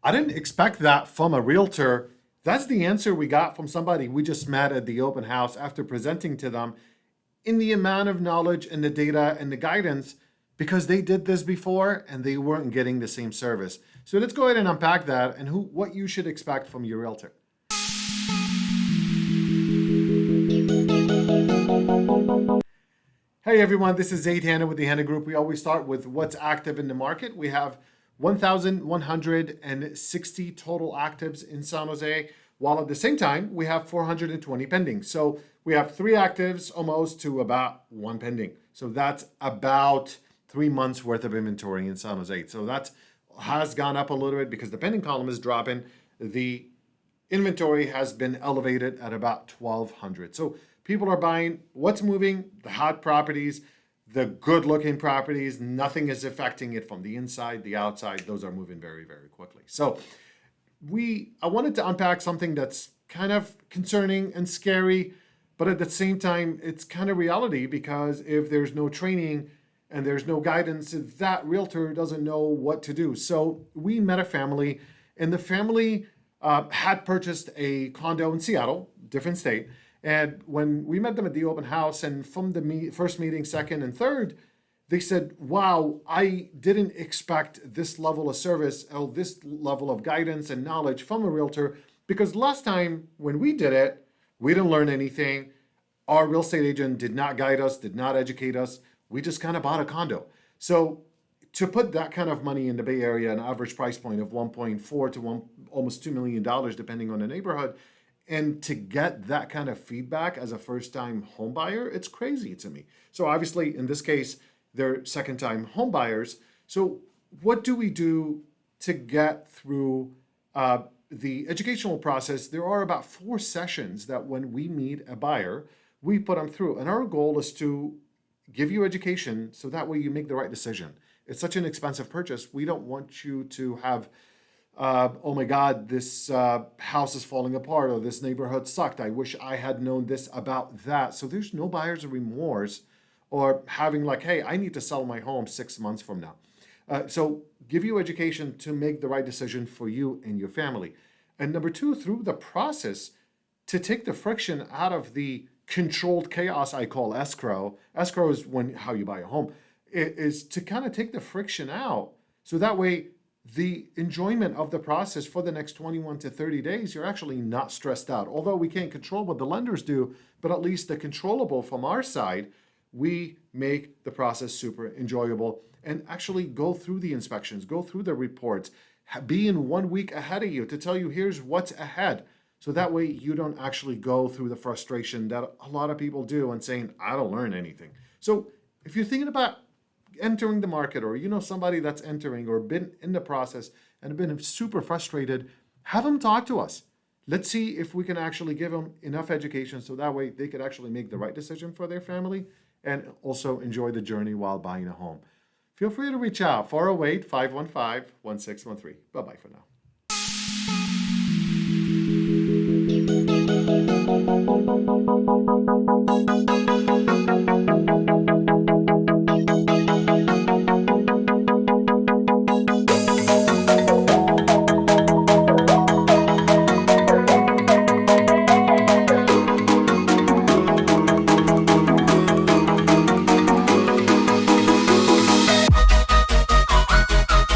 I didn't expect that from a realtor. That's the answer we got from somebody we just met at the open house after presenting to them in the amount of knowledge and the data and the guidance because they did this before and they weren't getting the same service. So let's go ahead and unpack that and what you should expect from your realtor. Hey everyone, this is Zaid Hanna with the Hanna Group. We always start with what's active in the market. We have 1,160 total actives in San Jose, while at the same time, we have 420 pending. So we have 3 actives almost to about 1 pending. So that's about 3 months worth of inventory in San Jose. So that has gone up a little bit because the pending column is dropping. The inventory has been elevated at about 1,200. So people are buying what's moving, the hot properties, the good looking properties. Nothing is affecting it from the inside, the outside. Those are moving very, very quickly. So I wanted to unpack something that's kind of concerning and scary, but at the same time, it's kind of reality because if there's no training and there's no guidance, that realtor doesn't know what to do. So we met a family, and the family had purchased a condo in Seattle, different state. And when we met them at the open house, and from the first meeting, second and third, they said, wow, I didn't expect this level of service or this level of guidance and knowledge from a realtor, because last time when we did it, we didn't learn anything. Our real estate agent did not guide us, did not educate us. We just kind of bought a condo. So to put that kind of money in the Bay Area, an average price point of 1.4 to almost $2 million, depending on the neighborhood, and to get that kind of feedback as a first-time home buyer, it's crazy to me. So obviously, in this case, they're second-time home buyers. So what do we do to get through the educational process? There are about 4 sessions that when we meet a buyer, we put them through. And our goal is to give you education so that way you make the right decision. It's such an expensive purchase. We don't want you to have oh my God, this house is falling apart, or this neighborhood sucked. I wish I had known this about that. So there's no buyer's remorse or having like, hey, I need to sell my home 6 months from now. So give you education to make the right decision for you and your family. And number 2, through the process, to take the friction out of the controlled chaos I call escrow. Escrow is how you buy a home. It is to kind of take the friction out so that way the enjoyment of the process for the next 21 to 30 days, you're actually not stressed out. Although we can't control what the lenders do, but at least the controllable from our side, we make the process super enjoyable and actually go through the inspections, go through the reports, be in 1 week ahead of you to tell you here's what's ahead. So that way you don't actually go through the frustration that a lot of people do and saying, I don't learn anything. So if you're thinking about entering the market, or you know somebody that's entering or been in the process and have been super frustrated, have them talk to us. Let's see if we can actually give them enough education so that way they could actually make the right decision for their family and also enjoy the journey while buying a home. Feel free to reach out, 408-515-1613. Bye-bye for now.